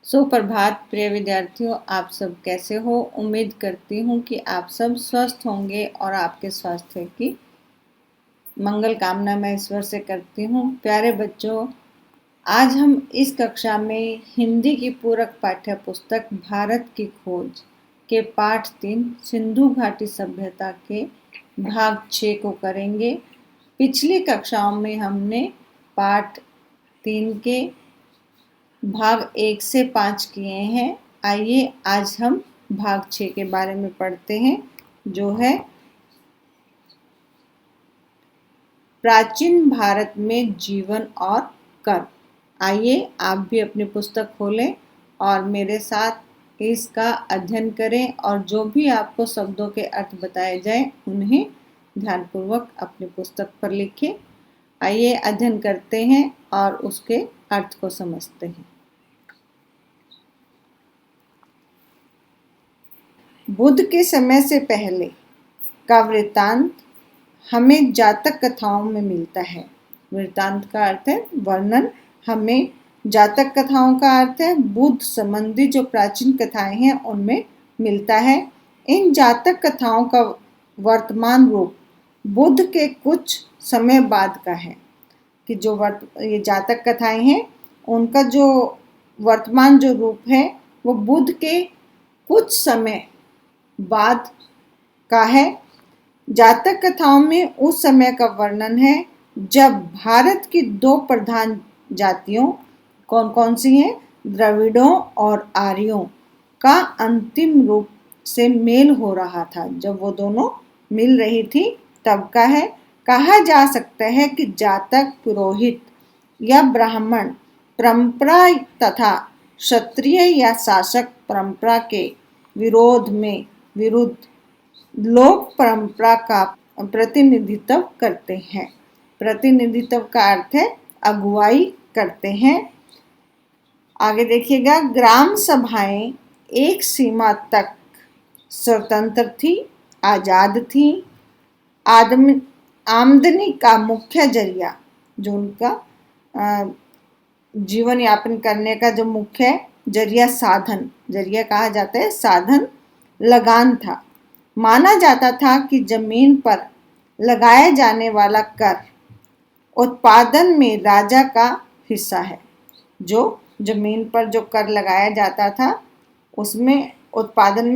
सुप्रभात प्रिय विद्यार्थियों, आप सब कैसे हो। उम्मीद करती हूँ कि आप सब स्वस्थ होंगे और आपके स्वास्थ्य की मंगल कामना मैं ईश्वर से करती हूँ। प्यारे बच्चों, आज हम इस कक्षा में हिंदी की पूरक पाठ्य पुस्तक भारत की खोज के पाठ 3 सिंधु घाटी सभ्यता के भाग 6 को करेंगे। पिछली कक्षाओं में हमने पाठ 3 के भाग 1 से 5 किए हैं। आइए आज हम भाग 6 के बारे में पढ़ते हैं, जो है प्राचीन भारत में जीवन और कर्म। आइए आप भी अपनी पुस्तक खोलें और मेरे साथ इसका अध्ययन करें और जो भी आपको शब्दों के अर्थ बताए जाएं उन्हें ध्यानपूर्वक अपनी पुस्तक पर लिखें। आइए अध्ययन करते हैं और उसके अर्थ को समझते हैं। बुद्ध के समय से पहले का वृत्तांत हमें जातक कथाओं में मिलता है। वृत्तांत का अर्थ है वर्णन, हमें जातक कथाओं का अर्थ है बुद्ध संबंधी जो प्राचीन कथाएं हैं उनमें मिलता है। इन जातक कथाओं का वर्तमान रूप बुद्ध के कुछ समय बाद का है कि जो ये जातक कथाएं हैं उनका जो वर्तमान जो रूप है वो बुद्ध के कुछ समय बाद का है। जातक कथाओं में उस समय का वर्णन है जब भारत की दो प्रधान जातियों कौन कौन सी हैं, द्रविड़ों और आर्यों का अंतिम रूप से मेल हो रहा था। जब वो दोनों मिल रही थी तब का है। कहा जा सकता है कि जातक पुरोहित या ब्राह्मण परंपरा तथा क्षत्रिय या शासक परंपरा के विरुद्ध लोक परंपरा का प्रतिनिधित्व करते हैं। प्रतिनिधित्व का अर्थ है अगुवाई करते हैं। आगे देखिएगा, ग्राम सभाएं एक सीमा तक स्वतंत्र थी, आजाद थी। आमदनी का मुख्य जरिया, जो उनका जीवन यापन करने का जो मुख्य जरिया जरिया कहा जाता है, साधन लगान था। माना जाता था कि जमीन पर लगाया जाने वाला कर उत्पादन में राजा का हिस्सा है। जो जमीन पर जो कर लगाया जाता था उसमें उत्पादन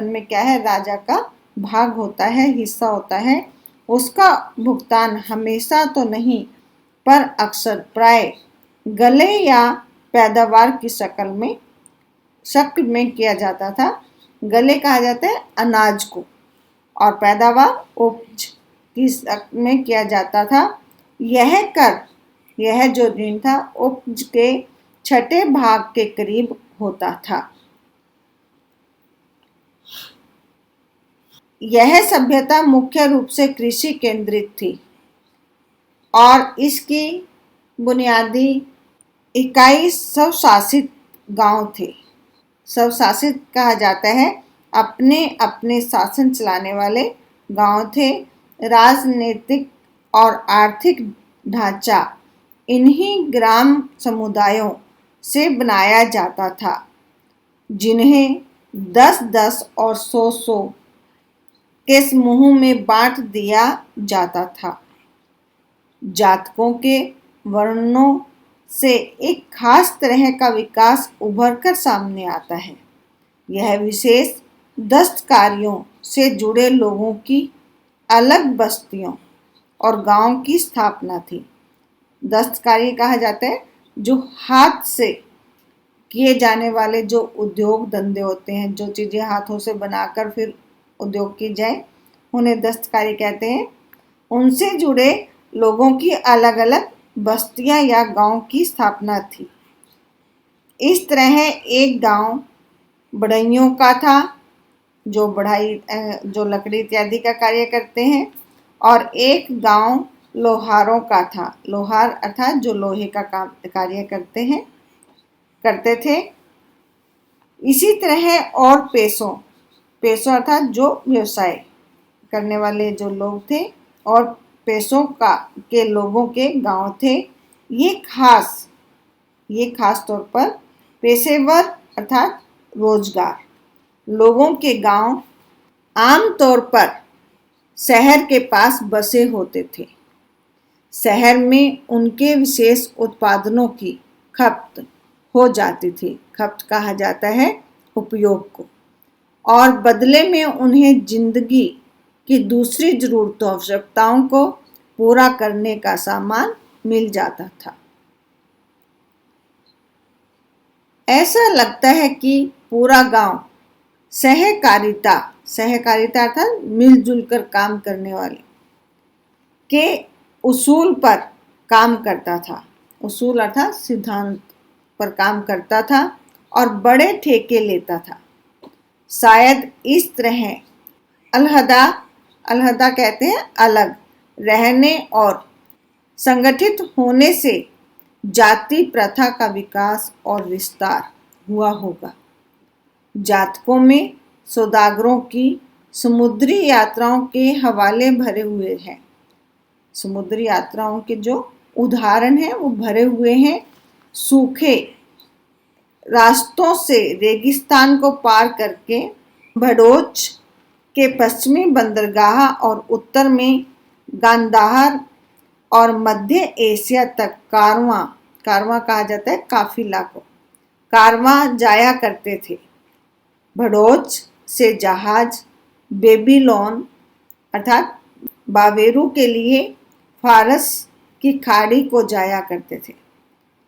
में क्या है, राजा का भाग होता है, हिस्सा होता है। उसका भुगतान हमेशा तो नहीं पर अक्सर प्राय गले या पैदावार की शक्ल में किया जाता था। गले कहा जाता है अनाज को और पैदावार उपज की शक्ल में किया जाता था। यह जो ऋण था उपज के 6ठे भाग के करीब होता था। यह सभ्यता मुख्य रूप से कृषि केंद्रित थी और इसकी बुनियादी इकाई स्वशासित गांव थे। स्वशासित कहा जाता है अपने अपने शासन चलाने वाले गांव थे। राजनीतिक और आर्थिक ढांचा इन्हीं ग्राम समुदायों से बनाया जाता था, जिन्हें 10-10 और 100-100 के समूह में बांट दिया जाता था। जातकों के वर्णों से एक खास तरह का विकास उभर कर सामने आता है। यह विशेष दस्तकारियों से जुड़े लोगों की अलग बस्तियों और गांव की स्थापना थी। दस्तकारी कहा जाता है जो हाथ से किए जाने वाले जो उद्योग धंधे होते हैं, जो चीज़ें हाथों से बनाकर फिर उद्योग की जाए उन्हें दस्तकारी कहते हैं। उनसे जुड़े लोगों की अलग अलग बस्तियां या गांव की स्थापना थी। इस तरह एक गांव बढ़इयों का था जो लकड़ी इत्यादि का कार्य करते हैं, और एक गांव लोहारों का था। लोहार अर्थात जो लोहे का कार्य करते थे। इसी तरह और पेशों अर्थात जो व्यवसाय करने वाले जो लोग थे और पेशों के लोगों के गांव थे। ये खास तौर पर पेशेवर अर्थात रोजगार। लोगों के गांव आमतौर पर शहर के पास बसे होते थे। शहर में उनके विशेष उत्पादनों की खपत हो जाती थी। खपत कहा जाता है उपयोग को, और बदले में उन्हें जिंदगी की दूसरी जरूरतों आवश्यकताओं को पूरा करने का सामान मिल जाता था। ऐसा लगता है कि पूरा गांव सहकारिता अर्थात मिलजुल कर काम करने वाले के उसूल पर काम करता था। उसूल अर्थात सिद्धांत पर काम करता था और बड़े ठेके लेता था। शायद इस तरह अलहदा कहते हैं अलग रहने और संगठित होने से जाति प्रथा का विकास और विस्तार हुआ होगा। जातकों में सौदागरों की समुद्री यात्राओं के हवाले भरे हुए हैं। समुद्री यात्राओं के जो उदाहरण हैं वो भरे हुए हैं। सूखे रास्तों से रेगिस्तान को पार करके भड़ोच के पश्चिमी बंदरगाह और उत्तर में गांधार और मध्य एशिया तक कारवां कहा जाता है काफिला को, कारवां जाया करते थे। भड़ोच से जहाज बेबीलोन अर्थात बाबेरू के लिए फारस की खाड़ी को जाया करते थे।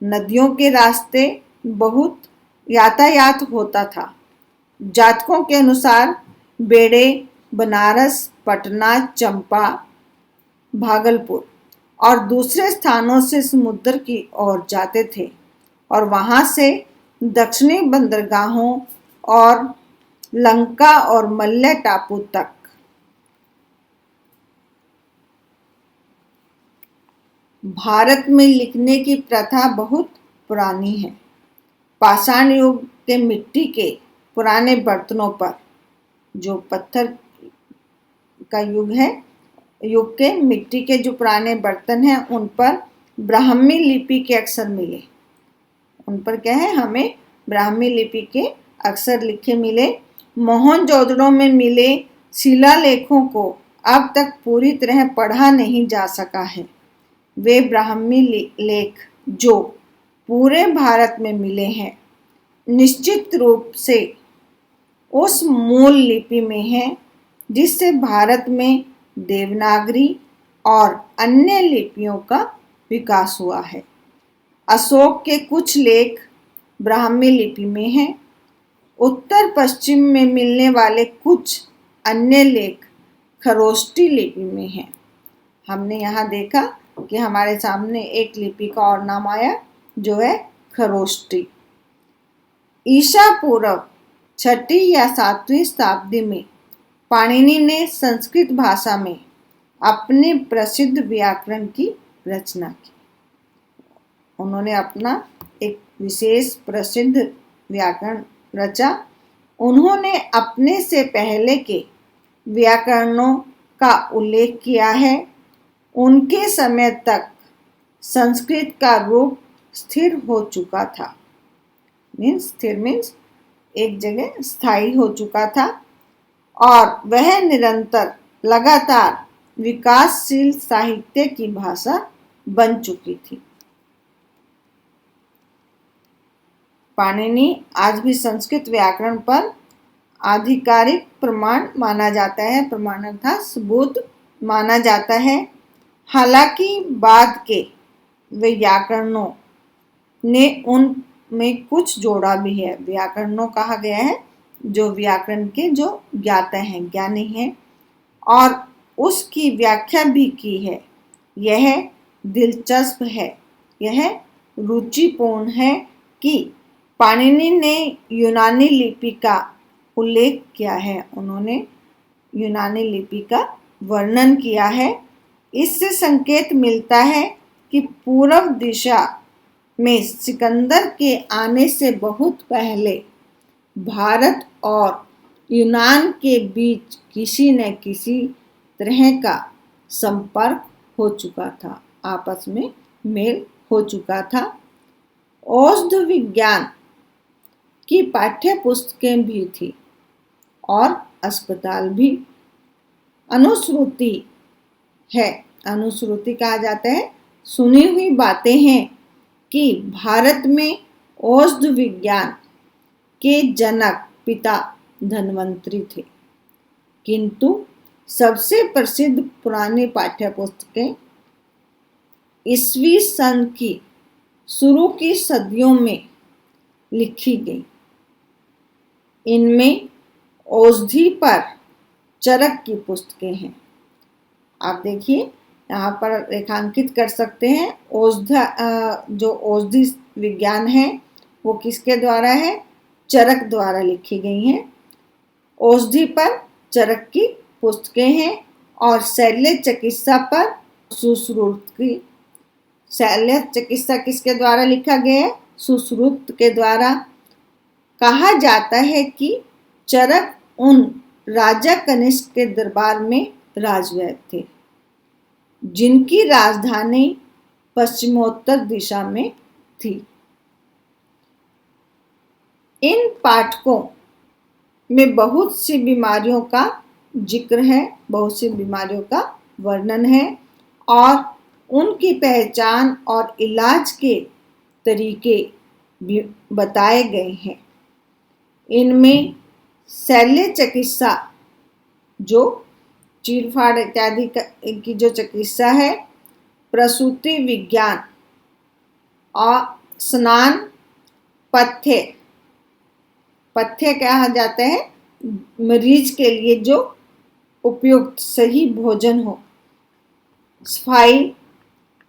नदियों के रास्ते बहुत यातायात होता था। जातकों के अनुसार बेड़े बनारस, पटना, चंपा, भागलपुर और दूसरे स्थानों से समुद्र की ओर जाते थे और वहां से दक्षिणी बंदरगाहों और लंका और मल्य टापू तक। भारत में लिखने की प्रथा बहुत पुरानी है। पाषाण युग के मिट्टी के पुराने बर्तनों पर, जो पत्थर का युग के मिट्टी के जो पुराने बर्तन हैं उन पर ब्राह्मी लिपि के अक्षर मिले। उन पर क्या है, हमें ब्राह्मी लिपि के अक्षर लिखे मिले। मोहनजोदड़ो में मिले शिलालेखों को अब तक पूरी तरह पढ़ा नहीं जा सका है। वे ब्राह्मी लेख जो पूरे भारत में मिले हैं निश्चित रूप से उस मूल लिपि में हैं जिससे भारत में देवनागरी और अन्य लिपियों का विकास हुआ है। अशोक के कुछ लेख ब्राह्मी लिपि में हैं। उत्तर पश्चिम में मिलने वाले कुछ अन्य लेख खरोष्टी लिपि में हैं। हमने यहाँ देखा कि हमारे सामने एक लिपि का और नाम आया जो है खरोष्टी। ईसा पूर्व 6वीं या 7वीं शताब्दी में पाणिनि ने संस्कृत भाषा में अपने प्रसिद्ध व्याकरण की रचना की। उन्होंने अपना एक विशेष प्रसिद्ध व्याकरण रचा। उन्होंने अपने से पहले के व्याकरणों का उल्लेख किया है। उनके समय तक संस्कृत का रूप स्थिर हो चुका था। स्थिर मीन्स एक जगह स्थायी हो चुका था और वह निरंतर लगातार विकासशील साहित्य की भाषा बन चुकी थी। पाणिनि आज भी संस्कृत व्याकरण पर आधिकारिक प्रमाण माना जाता है। प्रमाण अर्थात सबूत माना जाता है। हालांकि बाद के व्याकरणों ने उनमें कुछ जोड़ा भी है। व्याकरणों कहा गया है जो व्याकरण के जो ज्ञाता हैं, ज्ञानी हैं, और उसकी व्याख्या भी की है। यह दिलचस्प है, यह रुचिपूर्ण है कि पाणिनि ने यूनानी लिपि का उल्लेख किया है। उन्होंने यूनानी लिपि का वर्णन किया है। इससे संकेत मिलता है कि पूर्व दिशा में सिकंदर के आने से बहुत पहले भारत और यूनान के बीच किसी न किसी तरह का संपर्क हो चुका था, आपस में मेल हो चुका था। औषध विज्ञान की पाठ्य पुस्तकें भी थी और अस्पताल भी। अनुश्रुति है, अनुश्रुति कहा जाता है, सुनी हुई बातें हैं कि भारत में औषध विज्ञान के जनक पिता धन्वंतरी थे, किंतु सबसे प्रसिद्ध पुरानी पाठ्य पुस्तकें ईस्वी सन की शुरू की सदियों में लिखी गई। इनमें औषधि पर चरक की पुस्तकें हैं। आप देखिए यहाँ पर रेखांकित कर सकते हैं। जो औषधि विज्ञान है वो किसके द्वारा है? चरक द्वारा लिखी गई हैं। औषधि पर चरक की पुस्तकें हैं और शल्य चिकित्सा पर सुश्रुत की। शल्य चिकित्सा किसके द्वारा लिखा गया है? सुश्रुत के द्वारा। कहा जाता है कि चरक उन राजा कनिष्क के दरबार में राजवैद्य थे जिनकी राजधानी पश्चिमोत्तर दिशा में थी। इन पाठकों में बहुत सी बीमारियों का जिक्र है, बहुत सी बीमारियों का वर्णन है और उनकी पहचान और इलाज के तरीके भी बताए गए हैं। इनमें शल्य चिकित्सा, जो चीरफाड़ इत्यादि की जो चिकित्सा है, प्रसूति विज्ञान और स्नान, पथ्य कहा जाता है मरीज के लिए जो उपयुक्त सही भोजन हो, सफाई,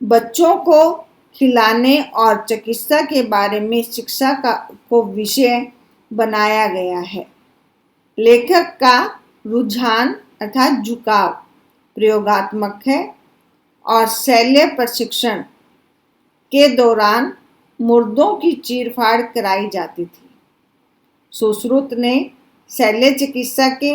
बच्चों को खिलाने और चिकित्सा के बारे में शिक्षा को विषय बनाया गया है। लेखक का रुझान अर्थात झुकाव प्रयोगात्मक है और शल्य प्रशिक्षण के दौरान मुर्दों की चीरफाड़ कराई जाती थी। सुश्रुत ने शल्य चिकित्सा के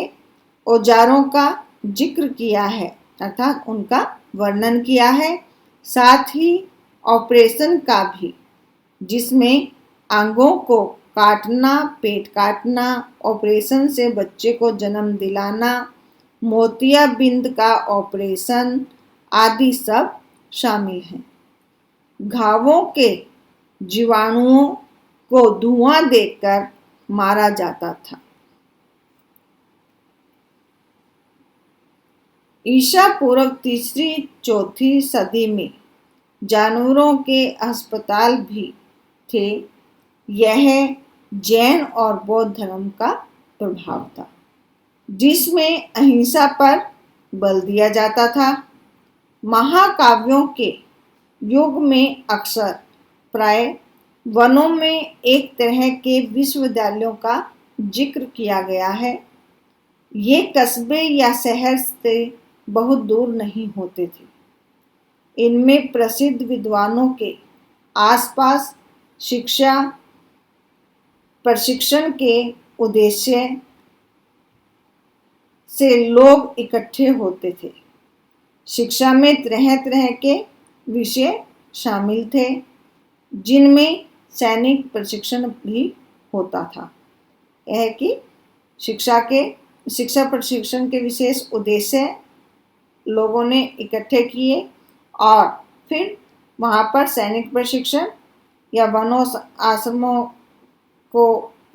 औजारों का जिक्र किया है अर्थात उनका वर्णन किया है, साथ ही ऑपरेशन का भी, जिसमें अंगों को काटना, पेट काटना, ऑपरेशन से बच्चे को जन्म दिलाना, मोतियाबिंद का ऑपरेशन आदि सब शामिल हैं। घावों के जीवाणुओं को धुआं देकर मारा जाता था। ईसा पूर्व 3री-4थी सदी में जानवरों के अस्पताल भी थे। यह जैन और बौद्ध धर्म का प्रभाव था, जिसमें अहिंसा पर बल दिया जाता था। महाकाव्यों के युग में अक्सर प्राय वनों में एक तरह के विश्वविद्यालयों का जिक्र किया गया है। ये कस्बे या शहर से बहुत दूर नहीं होते थे। इनमें प्रसिद्ध विद्वानों के आसपास शिक्षा प्रशिक्षण के उद्देश्य से लोग इकट्ठे होते थे। शिक्षा में तरह तरह के विषय शामिल थे, जिनमें सैनिक प्रशिक्षण भी होता था। यह कि शिक्षा प्रशिक्षण के विशेष उद्देश्य लोगों ने इकट्ठे किए और फिर वहाँ पर सैनिक प्रशिक्षण या वनों आश्रमों को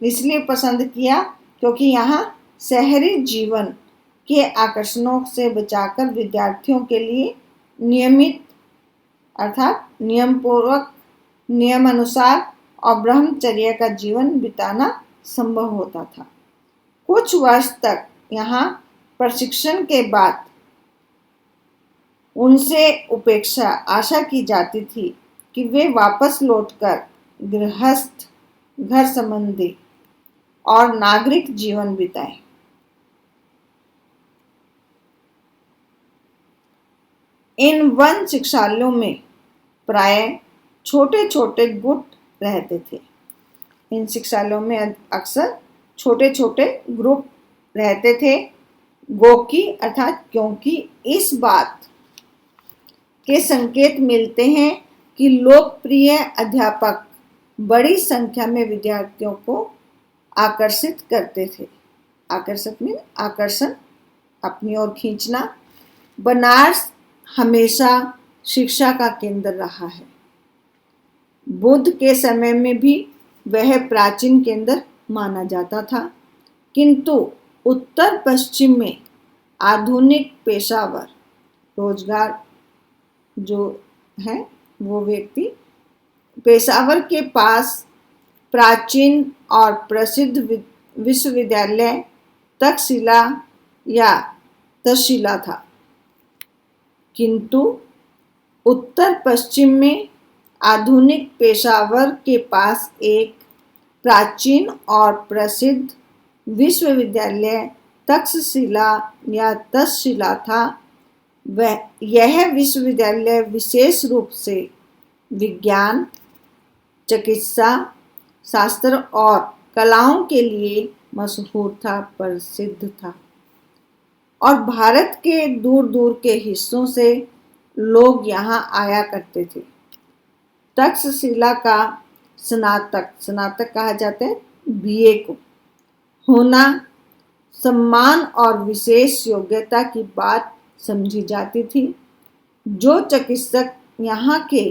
इसलिए पसंद किया क्योंकि यहाँ शहरी जीवन के आकर्षणों से बचाकर विद्यार्थियों के लिए नियमित अर्थात नियमपूर्वक, नियमानुसार और ब्रह्मचर्य का जीवन बिताना संभव होता था। कुछ वर्ष तक यहाँ प्रशिक्षण के बाद उनसे उपेक्षा आशा की जाती थी कि वे वापस लौटकर गृहस्थ, घर संबंधी और नागरिक जीवन बिताएं। इन वन शिक्षालयों में प्राय छोटे छोटे गुट रहते थे। इन शिक्षालयों में अक्सर छोटे छोटे ग्रुप रहते थे। गोकी अर्थात क्योंकि इस बात के संकेत मिलते हैं कि लोकप्रिय अध्यापक बड़ी संख्या में विद्यार्थियों को आकर्षित करते थे। आकर्षित में आकर्षण, अपनी ओर खींचना। बनारस हमेशा शिक्षा का केंद्र रहा है। बुद्ध के समय में भी वह प्राचीन केंद्र माना जाता था, किंतु उत्तर पश्चिम में आधुनिक पेशावर रोजगार जो है वो व्यक्ति पेशावर के पास प्राचीन और प्रसिद्ध विश्वविद्यालय तक्षशिला या तक्षशिला था, किंतु उत्तर पश्चिम में आधुनिक पेशावर के पास एक प्राचीन और प्रसिद्ध विश्वविद्यालय तक्षशिला या तक्षशिला था। यह विश्वविद्यालय विशेष रूप से विज्ञान, चिकित्सा शास्त्र और कलाओं के लिए मशहूर था, प्रसिद्ध था, और भारत के दूर दूर के हिस्सों से लोग यहाँ आया करते थे। तक्षशिला का स्नातक कहा जाता है बीए को होना सम्मान और विशेष योग्यता की बात समझी जाती थी। जो चिकित्सक यहाँ के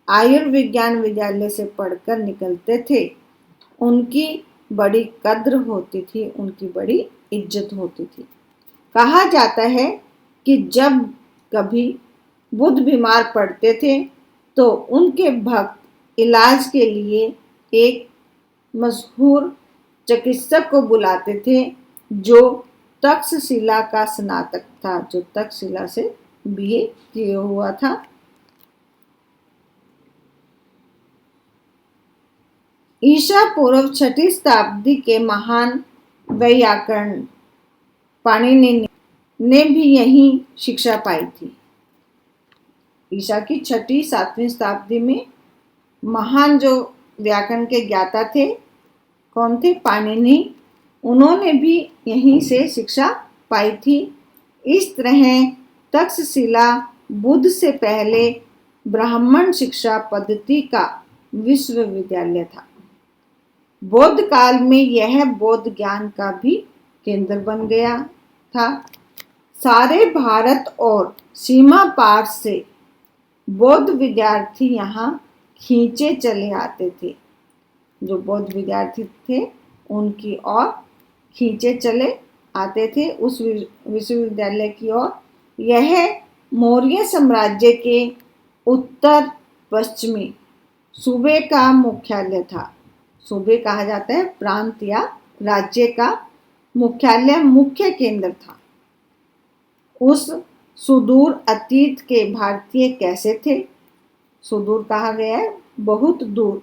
आयुर्विज्ञान विद्यालय से पढ़कर निकलते थे उनकी बड़ी कद्र होती थी, उनकी बड़ी इज्जत होती थी। कहा जाता है कि जब कभी बुद्ध बीमार पड़ते थे तो उनके भक्त इलाज के लिए एक मशहूर चिकित्सक को बुलाते थे जो तक्षशिला का स्नातक था, जो तक्षशिला से बीए किया हुआ था। ईसा पूर्व 6वीं शताब्दी के महान वैयाकरण पाणिनि ने भी यही शिक्षा पाई थी। ईसा की 6वीं 7वीं शताब्दी में महान जो व्याकरण के ज्ञाता थे, कौन थे? पाणिनि। उन्होंने भी यहीं से शिक्षा पाई थी। इस तरह तक्षशिला बुद्ध से पहले ब्राह्मण शिक्षा पद्धति का विश्वविद्यालय था। बौद्ध काल में यह बौद्ध ज्ञान का भी केंद्र बन गया था। सारे भारत और सीमा पार से बौद्ध विद्यार्थी यहाँ खींचे चले आते थे। जो बौद्ध विद्यार्थी थे उनकी ओर खींचे चले आते थे उस विश्वविद्यालय की ओर। यह मौर्य साम्राज्य के उत्तर पश्चिमी सूबे का मुख्यालय था। सूबे कहा जाता है प्रांत या राज्य का मुख्यालय, मुख्य केंद्र था। उस सुदूर अतीत के भारतीय कैसे थे? सुदूर कहा गया है बहुत दूर,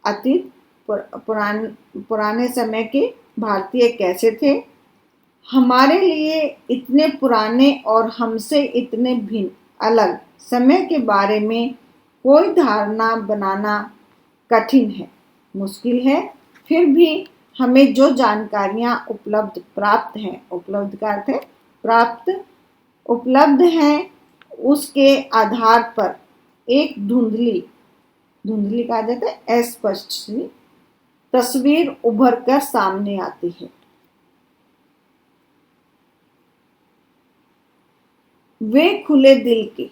अतीत पुराने समय के भारतीय कैसे थे? हमारे लिए इतने पुराने और हमसे इतने भिन्न अलग समय के बारे में कोई धारणा बनाना कठिन है, मुश्किल है। फिर भी हमें जो जानकारियाँ प्राप्त उपलब्ध हैं उसके आधार पर एक धुंधली कहा जाता है अस्पष्ट सी तस्वीर उभर कर सामने आती है। वे खुले दिल के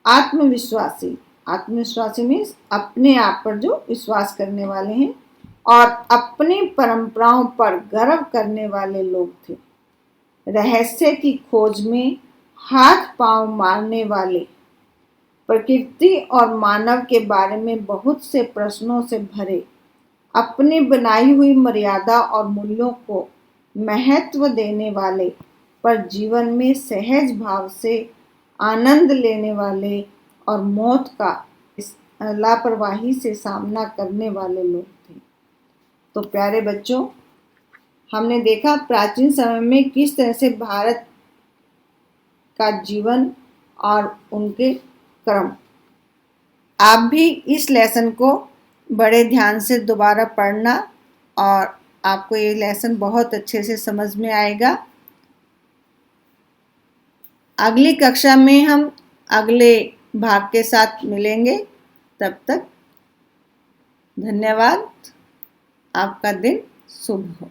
आत्मविश्वासी मीन्स अपने आप पर जो विश्वास करने वाले हैं और अपनी परंपराओं पर गर्व करने वाले लोग थे। रहस्य की खोज में हाथ पांव मारने वाले, प्रकृति और मानव के बारे में बहुत से प्रश्नों से भरे, अपनी बनाई हुई मर्यादा और मूल्यों को महत्व देने वाले, पर जीवन में सहज भाव से आनंद लेने वाले और मौत का लापरवाही से सामना करने वाले लोग थे। तो प्यारे बच्चों, हमने देखा प्राचीन समय में किस तरह से भारत का जीवन और उनके कर्म। आप भी इस लेसन को बड़े ध्यान से दोबारा पढ़ना और आपको ये लेसन बहुत अच्छे से समझ में आएगा। अगली कक्षा में हम अगले भाग के साथ मिलेंगे। तब तक धन्यवाद। आपका दिन शुभ हो।